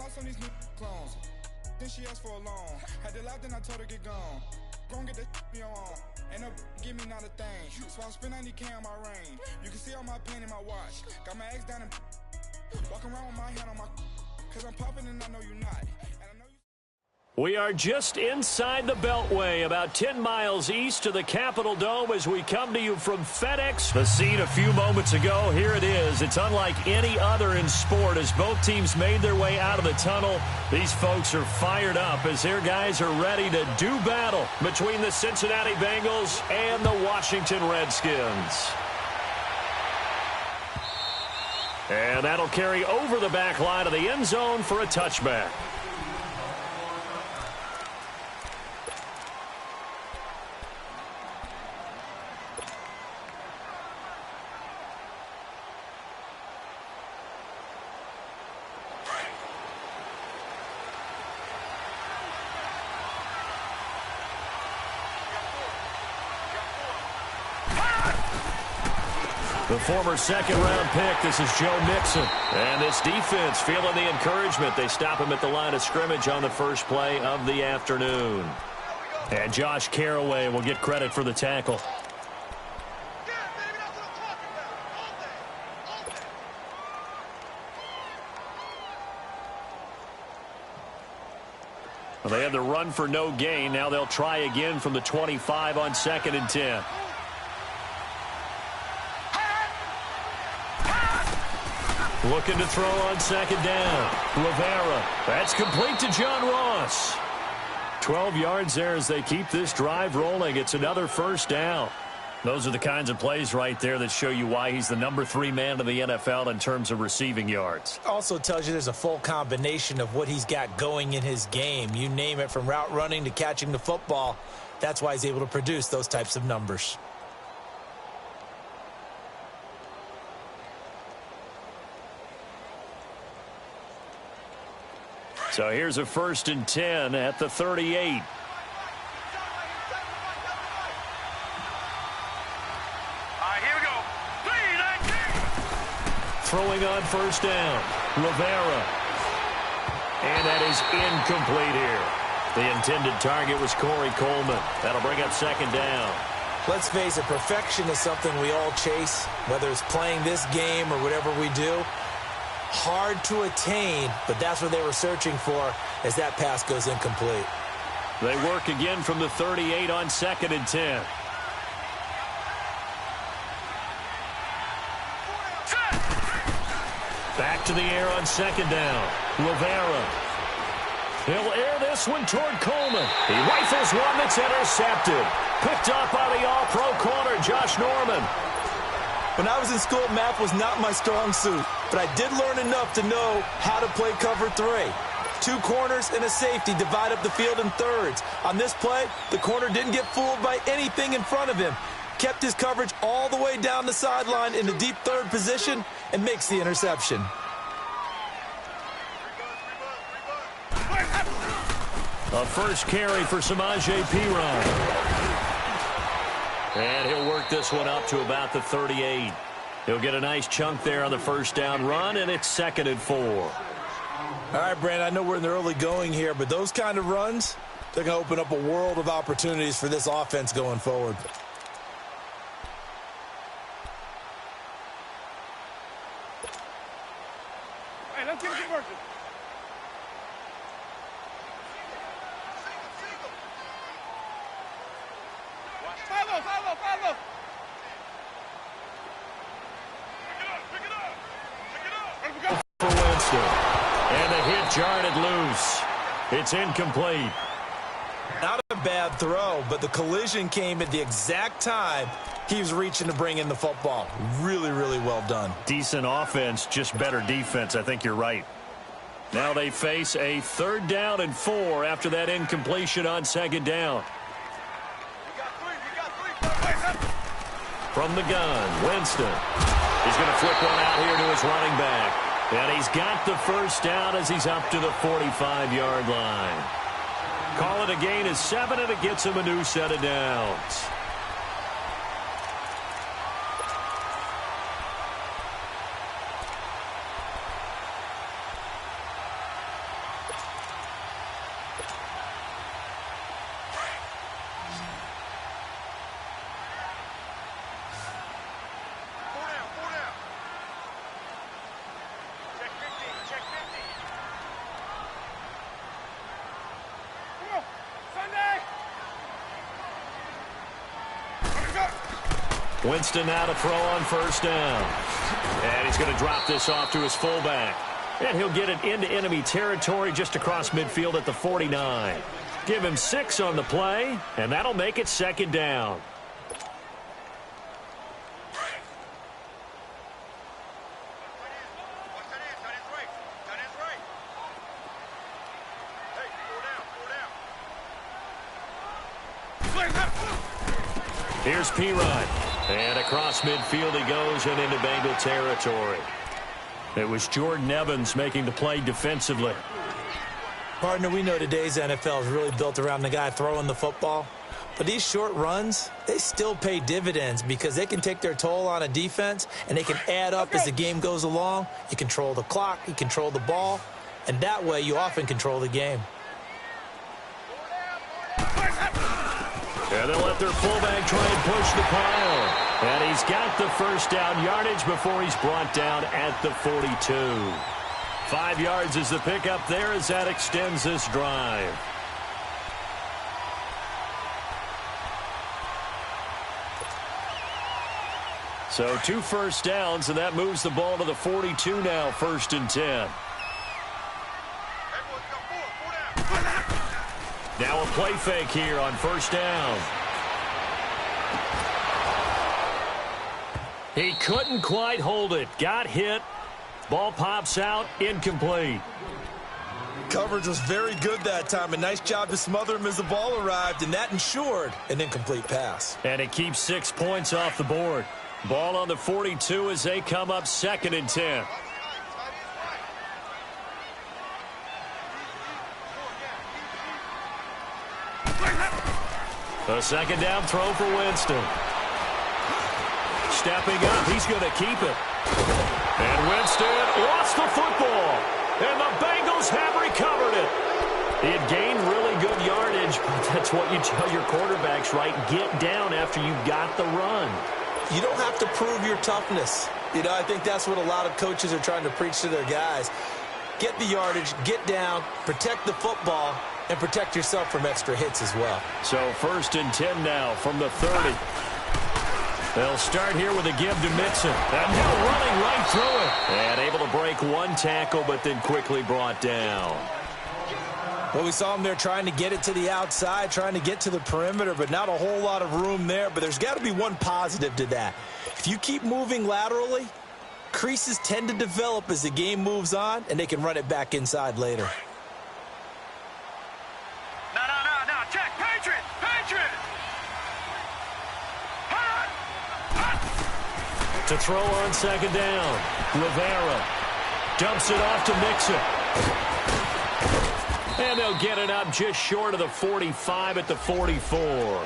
lost on these new clones. Then she asked for a loan. Had to laugh, then I told her get gone. Gon' get that me on. Ain't no give me not a thing. So I spend 90K on my range. You can see all my pain in my watch. Got my ex down and walking around with my hand on my. Cause I'm popping and I know you're not. And I know you. We are just inside the Beltway, about 10 miles east of the Capitol Dome as we come to you from FedEx. The scene a few moments ago, here it is. It's unlike any other in sport as both teams made their way out of the tunnel. These folks are fired up as their guys are ready to do battle between the Cincinnati Bengals and the Washington Redskins. And that'll carry over the back line of the end zone for a touchback. The former second-round pick, this is Joe Mixon. And this defense feeling the encouragement. They stop him at the line of scrimmage on the first play of the afternoon. And Josh Carraway will get credit for the tackle. Well, they had the run for no gain. Now they'll try again from the 25 on 2nd and 10. Looking to throw on 2nd down. Rivera. That's complete to John Ross. 12 yards there as they keep this drive rolling. It's another first down. Those are the kinds of plays right there that show you why he's the number 3 man in the NFL in terms of receiving yards. Also tells you there's a full combination of what he's got going in his game. You name it, from route running to catching the football. That's why he's able to produce those types of numbers. So here's a 1st and 10 at the 38. All right, here we go. 3-19. Throwing on 1st down. Rivera. And that is incomplete here. The intended target was Corey Coleman. That'll bring up 2nd down. Let's face it, perfection is something we all chase, whether it's playing this game or whatever we do. Hard to attain, but that's what they were searching for as that pass goes incomplete. They work again from the 38 on 2nd and 10. Back to the air on 2nd down. Rivera. He'll air this one toward Coleman. He rifles one that's intercepted. Picked up by the all-pro corner, Josh Norman. When I was in school, math was not my strong suit, but I did learn enough to know how to play cover 3. 2 corners and a safety divide up the field in thirds. On this play, the corner didn't get fooled by anything in front of him. Kept his coverage all the way down the sideline in the deep third position and makes the interception. A first carry for Samaje Perine. And he'll work this one up to about the 38. He'll get a nice chunk there on the 1st down run, and it's 2nd and 4. All right, Brandon, I know we're in the early going here, but those kind of runs, they're going to open up a world of opportunities for this offense going forward. Hey, let's get it converted. Follow. For Winston. And the hit jarred loose. It's incomplete. Not a bad throw, but the collision came at the exact time he was reaching to bring in the football. Really, really well done. Decent offense, just better defense. I think you're right. Now they face a 3rd down and 4 after that incompletion on 2nd down. From the gun, Winston. He's going to flick one out here to his running back. And he's got the 1st down as he's up to the 45-yard line. Call it a gain of 7, and it gets him a new set of downs. Winston now to throw on first down. And he's going to drop this off to his fullback. And he'll get it into enemy territory just across midfield at the 49. Give him 6 on the play, and that'll make it second down. Here's P-Rod. And across midfield he goes and into Bengal territory. It was Jordan Evans making the play defensively. Partner, we know today's NFL is really built around the guy throwing the football. But these short runs, they still pay dividends because they can take their toll on a defense and they can add up as the game goes along. You control the clock, you control the ball, and that way you often control the game. And they'll let their fullback try and push the pile. And he's got the first down yardage before he's brought down at the 42. 5 yards is the pickup there as that extends this drive. So 2 first downs, and that moves the ball to the 42 now, 1st and 10. Now a play fake here on first down. He couldn't quite hold it. Got hit. Ball pops out. Incomplete. Coverage was very good that time. A nice job to smother him as the ball arrived, and that ensured an incomplete pass. And it keeps 6 points off the board. Ball on the 42 as they come up 2nd and 10. A second down throw for Winston. Stepping up, he's going to keep it. And Winston lost the football. And the Bengals have recovered it. He had gained really good yardage, but that's what you tell your quarterbacks, right? Get down after you got the run. You don't have to prove your toughness. You know, I think that's what a lot of coaches are trying to preach to their guys. Get the yardage, get down, protect the football, and protect yourself from extra hits as well. So 1st and 10 now from the 30. They'll start here with a give to Mixon. And now running right through it. And able to break 1 tackle, but then quickly brought down. Well, we saw him there trying to get it to the outside, trying to get to the perimeter, but not a whole lot of room there. But there's got to be one positive to that. If you keep moving laterally, creases tend to develop as the game moves on, and they can run it back inside later. No, check, Patriot! To throw on second down, Rivera dumps it off to Mixon. And they'll get it up just short of the 45 at the 44.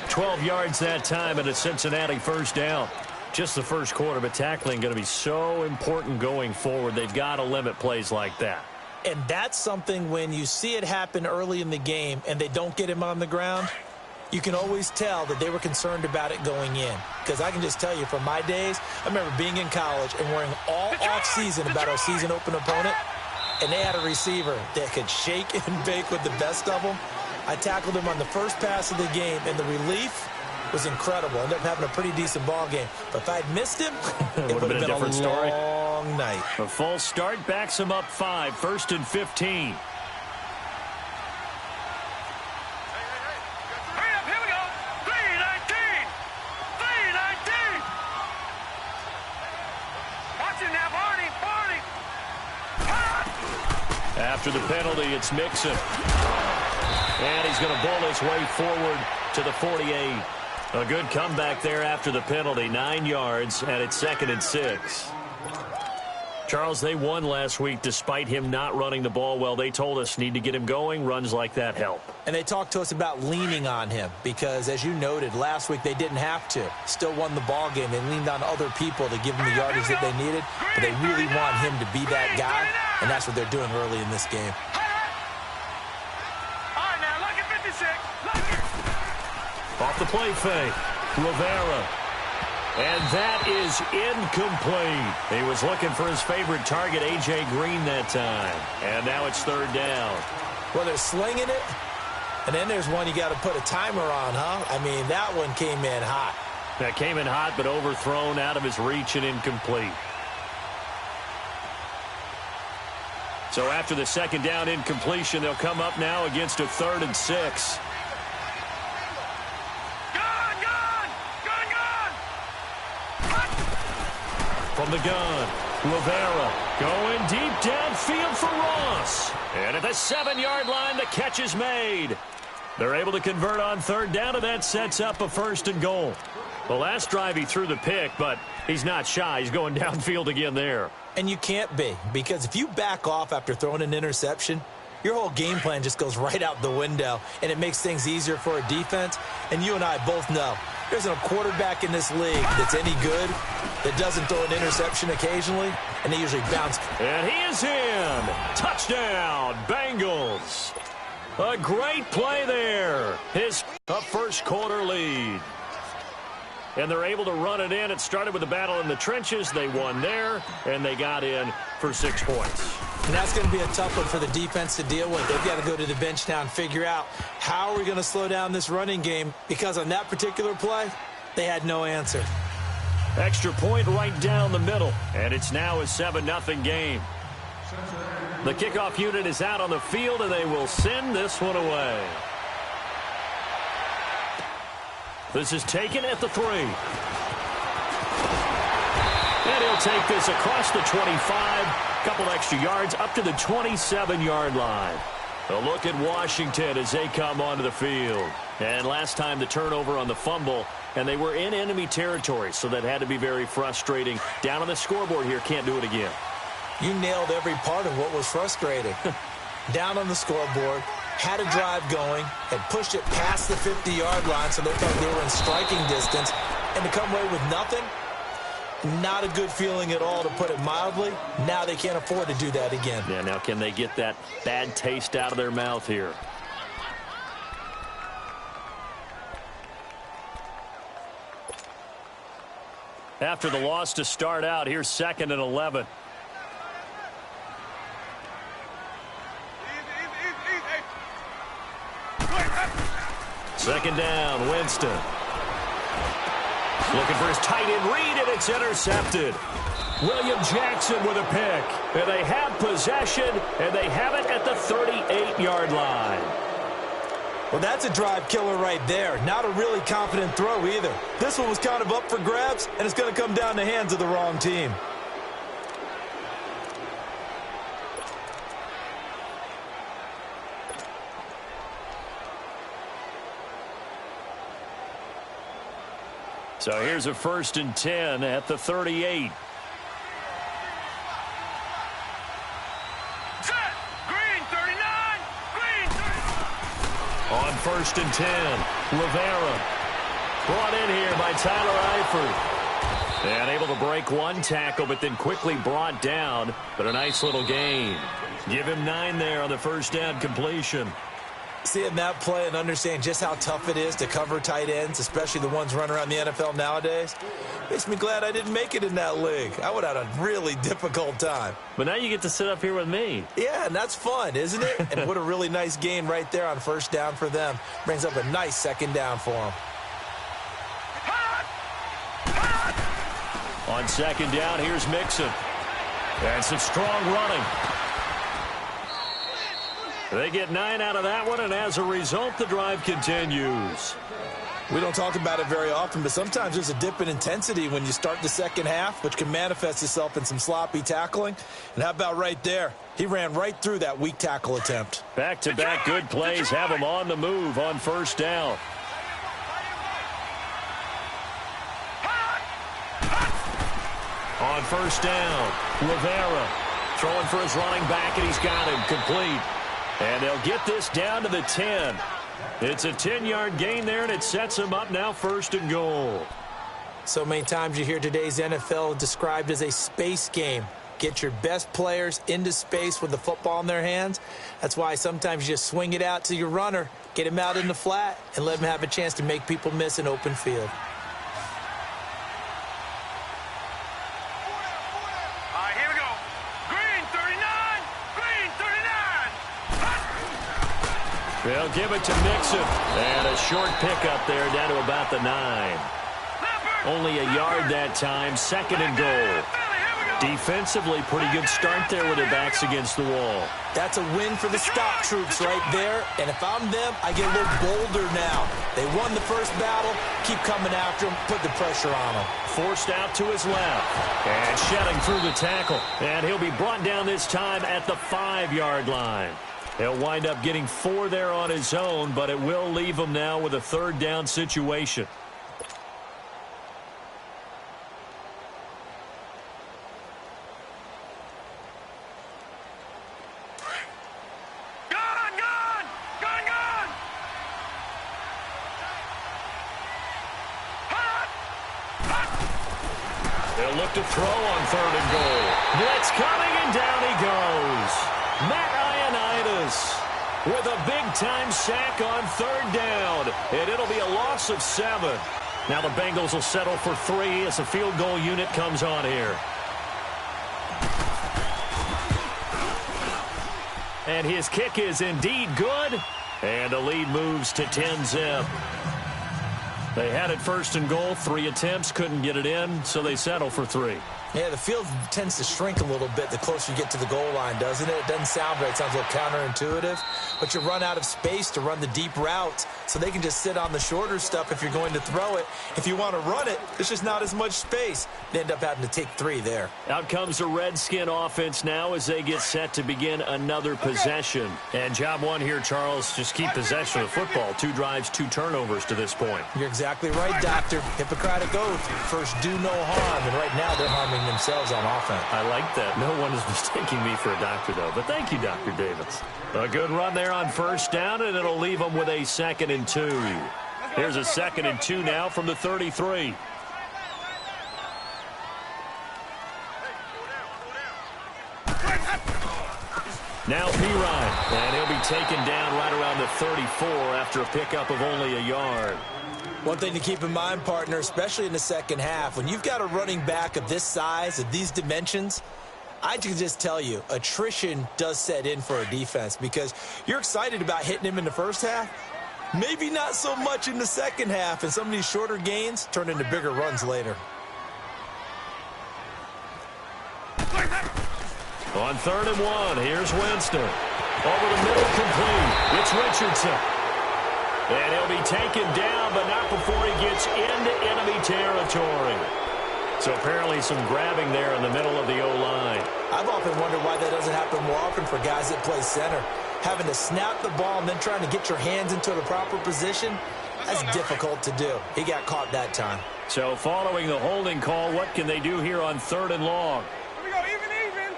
12 yards that time and a Cincinnati first down. Just the first quarter, but tackling going to be so important going forward. They've got to limit plays like that. And that's something when you see it happen early in the game and they don't get him on the ground, you can always tell that they were concerned about it going in. Because I can just tell you from my days, I remember being in college and worrying all off-season about our season open opponent, and they had a receiver that could shake and bake with the best of them. I tackled him on the first pass of the game, and the relief was incredible. Ended up having a pretty decent ball game. But if I'd missed him, it would have been a different story. Long night. A false start backs him up 5, 1st and 15. After the penalty, it's Mixon. And he's going to bull his way forward to the 48. A good comeback there after the penalty. 9 yards, and it's 2nd and 6. Charles, they won last week despite him not running the ball well. They told us need to get him going. Runs like that help. And they talked to us about leaning on him because, as you noted, last week they didn't have to. Still won the ball game. They leaned on other people to give them the yardage that they needed, but they really want him to be that guy, and that's what they're doing early in this game. All right, now, look at 56. Off the play fake, Rivera. And that is incomplete. He was looking for his favorite target, A.J. Green, that time. And now it's 3rd down. Well, they're slinging it, and then there's one you got to put a timer on, huh? I mean, that one came in hot. That came in hot, but overthrown, out of his reach and incomplete. So after the second down incompletion, they'll come up now against a 3rd and 6. From the gun, Rivera going deep downfield for Ross. And at the 7-yard line, the catch is made. They're able to convert on 3rd down, and that sets up a 1st and goal. The last drive he threw the pick, but he's not shy. He's going downfield again there. And you can't be, because if you back off after throwing an interception, your whole game plan just goes right out the window, and it makes things easier for a defense. And you and I both know there's no quarterback in this league that's any good that doesn't throw an interception occasionally, and they usually bounce. And he is in. Touchdown, Bengals. A great play there. His first quarter lead. And they're able to run it in. It started with a battle in the trenches. They won there, and they got in for 6 points. And that's going to be a tough one for the defense to deal with. They've got to go to the bench now and figure out how are we going to slow down this running game, because on that particular play, they had no answer. Extra point right down the middle, and it's now a 7-0 game. The kickoff unit is out on the field, and they will send this one away. This is taken at the 3. And he'll take this across the 25. Couple extra yards up to the 27-yard line. A look at Washington as they come onto the field. And last time the turnover on the fumble, and they were in enemy territory, so that had to be very frustrating. Down on the scoreboard here, can't do it again. You nailed every part of what was frustrating. Down on the scoreboard, had a drive going, had pushed it past the 50-yard line so they thought they were in striking distance, and to come away with nothing, not a good feeling at all, to put it mildly. Now they can't afford to do that again. Yeah, now can they get that bad taste out of their mouth here? After the loss to start out, here's 2nd and 11. Second down, Winston. Looking for his tight end read, and it's intercepted. William Jackson with a pick. And they have possession, and they have it at the 38-yard line. Well, that's a drive killer right there. Not a really confident throw either. This one was kind of up for grabs, and it's going to come down the hands of the wrong team. So here's a 1st and 10 at the 38. Set. Green 39. Green 39. On 1st and 10, Rivera. Brought in here by Tyler Eifert. And able to break one tackle, but then quickly brought down. But a nice little gain. Give him 9 there on the first down completion. Seeing that play and understand just how tough it is to cover tight ends, especially the ones running around the NFL nowadays, makes me glad I didn't make it in that league. I would have had a really difficult time. But now you get to sit up here with me. Yeah, and that's fun, isn't it? And what a really nice gain right there on 1st down for them. Brings up a nice 2nd down for them. On 2nd down, here's Mixon. And some strong running. They get 9 out of that one, and as a result, the drive continues. We don't talk about it very often, but sometimes there's a dip in intensity when you start the second half, which can manifest itself in some sloppy tackling. And how about right there? He ran right through that weak tackle attempt. Back-to-back good plays have him on the move on 1st down. On 1st down, Rivera throwing for his running back, and he's got him complete. And they'll get this down to the 10. It's a 10-yard gain there, and it sets them up now 1st and goal. So many times you hear today's NFL described as a space game. Get your best players into space with the football in their hands. That's why sometimes you just swing it out to your runner, get him out in the flat, and let him have a chance to make people miss an open field. They'll give it to Mixon. And a short pickup there down to about the 9. Number Only a yard that time, 2nd and goal. Defensively, pretty good start there with their backs against the wall. That's a win for the stop troops right there. And if I'm them, I get a little bolder now. They won the first battle. Keep coming after them. Put the pressure on them. Forced out to his left. And shedding through the tackle. And he'll be brought down this time at the 5-yard line. He'll wind up getting 4 there on his own, but it will leave him now with a 3rd down situation. They'll look to throw on 3rd and goal. Blitz coming, and down he goes. Matt Ioannidis with a big-time sack on 3rd down. And it'll be a loss of 7. Now the Bengals will settle for 3 as the field goal unit comes on here. And his kick is indeed good. And the lead moves to 10-zip. They had it 1st and goal, 3 attempts, couldn't get it in, so they settle for 3. Yeah, the field tends to shrink a little bit the closer you get to the goal line, doesn't it? It doesn't sound right. It sounds a little counterintuitive. But you run out of space to run the deep routes, so they can just sit on the shorter stuff if you're going to throw it. If you want to run it, there's just not as much space. They end up having to take 3 there. Out comes the Redskin offense now as they get set to begin another possession. And job 1 here, Charles, just keep possession of the football. 2 drives, 2 turnovers to this point. You're exactly right, Doctor. Hippocratic oath. First, do no harm. And right now, they're harming themselves on offense. I like that. No one is mistaking me for a doctor, though. But thank you, Dr. Davis. A good run there on 1st down, and it'll leave them with a 2nd and 2. Here's a 2nd and 2 now from the 33. Now Pirine, and he'll be taken down right around the 34 after a pickup of only a yard. One thing to keep in mind, partner, especially in the second half, when you've got a running back of this size, of these dimensions, I can just tell you, attrition does set in for a defense because you're excited about hitting him in the first half. Maybe not so much in the second half, and some of these shorter gains turn into bigger runs later. On 3rd and 1, here's Winston. Over the middle, complete. It's Richardson. And he'll be taken down, but not before he gets into enemy territory. So apparently some grabbing there in the middle of the O-line. I've often wondered why that doesn't happen more often for guys that play center. Having to snap the ball and then trying to get your hands into the proper position, that's difficult to do. He got caught that time. So following the holding call, what can they do here on 3rd and long? Here we go, even.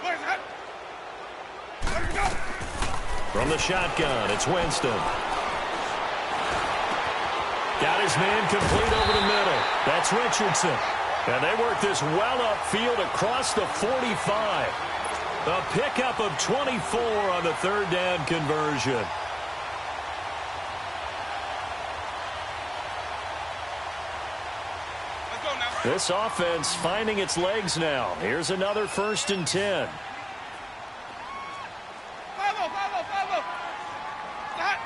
Let's go. From the shotgun, it's Winston. Got his man complete over the middle. That's Richardson. And they work this well upfield across the 45. A pickup of 24 on the 3rd down conversion. Let's go now. This offense finding its legs now. Here's another 1st and 10. Follow. Stop.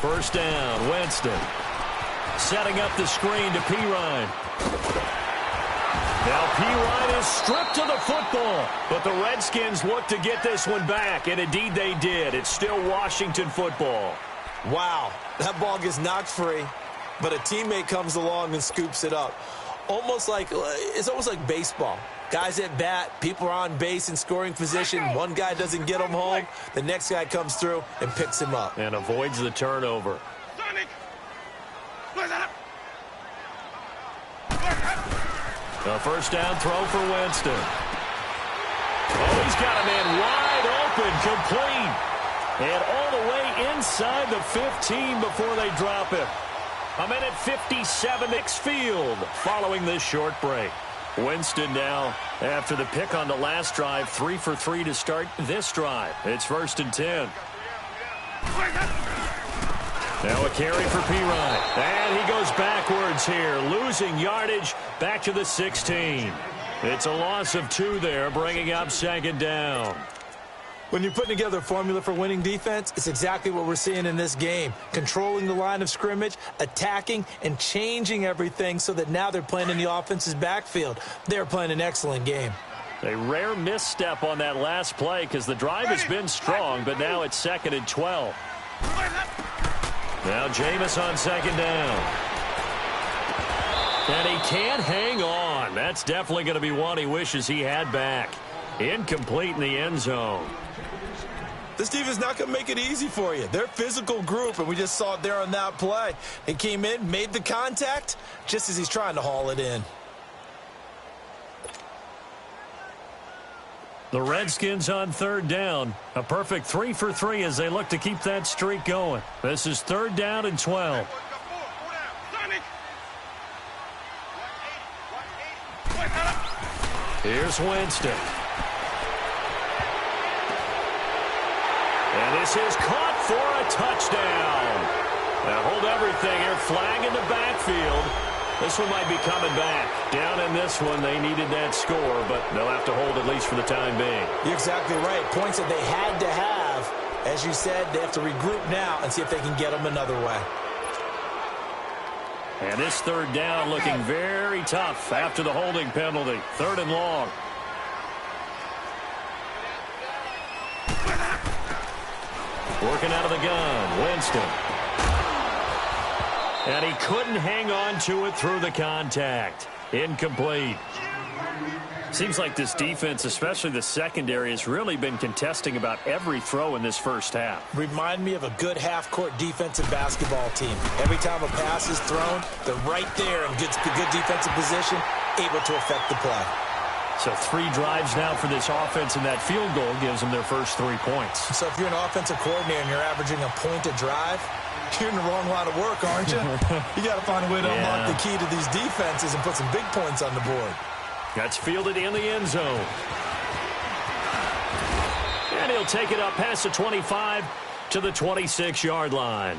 1st down, Winston. Setting up the screen to Pirine. Now Pirine is stripped to the football, but the Redskins look to get this one back, and indeed they did. It's still Washington football. Wow, that ball gets knocked free, but a teammate comes along and scoops it up. It's almost like baseball. Guys at bat, people are on base in scoring position. One guy doesn't get him home. The next guy comes through and picks him up. And avoids the turnover. A 1st down throw for Winston. Oh, he's got a man wide open, complete. And all the way inside the 15 before they drop him. A minute 57 next field following this short break. Winston now, after the pick on the last drive, 3 for 3 to start this drive. It's 1st and 10. Now a carry for Pirine. And he goes backwards here, losing yardage back to the 16. It's a loss of 2 there, bringing up 2nd down. When you're putting together a formula for winning defense, it's exactly what we're seeing in this game. Controlling the line of scrimmage, attacking, and changing everything so that now they're playing in the offense's backfield. They're playing an excellent game. A rare misstep on that last play because the drive has been strong, but now it's 2nd and 12. Now Jameis on 2nd down. And he can't hang on. That's definitely going to be one he wishes he had back. Incomplete in the end zone. This defense is not going to make it easy for you. They're a physical group, and we just saw it there on that play. He came in, made the contact, just as he's trying to haul it in. The Redskins on 3rd down. A perfect 3 for 3 as they look to keep that streak going. This is 3rd down and 12. Here's Winston. And this is caught for a touchdown. Now hold everything here. Flag in the backfield. This one might be coming back. Down in this one, they needed that score, but they'll have to hold at least for the time being. You're exactly right. Points that they had to have. As you said, they have to regroup now and see if they can get them another way. And this 3rd down looking very tough after the holding penalty. 3rd and long. Working out of the gun, Winston. And he couldn't hang on to it through the contact. Incomplete. Seems like this defense, especially the secondary, has really been contesting about every throw in this first half. Remind me of a good half-court defensive basketball team. Every time a pass is thrown, they're right there in good defensive position, able to affect the play. So 3 drives now for this offense, and that field goal gives them their first 3 points. So if you're an offensive coordinator and you're averaging a point a drive, you're in the wrong line of work, aren't you? You got to find a way to unlock the key to these defenses and put some big points on the board. That's fielded in the end zone. And he'll take it up past the 25 to the 26-yard line.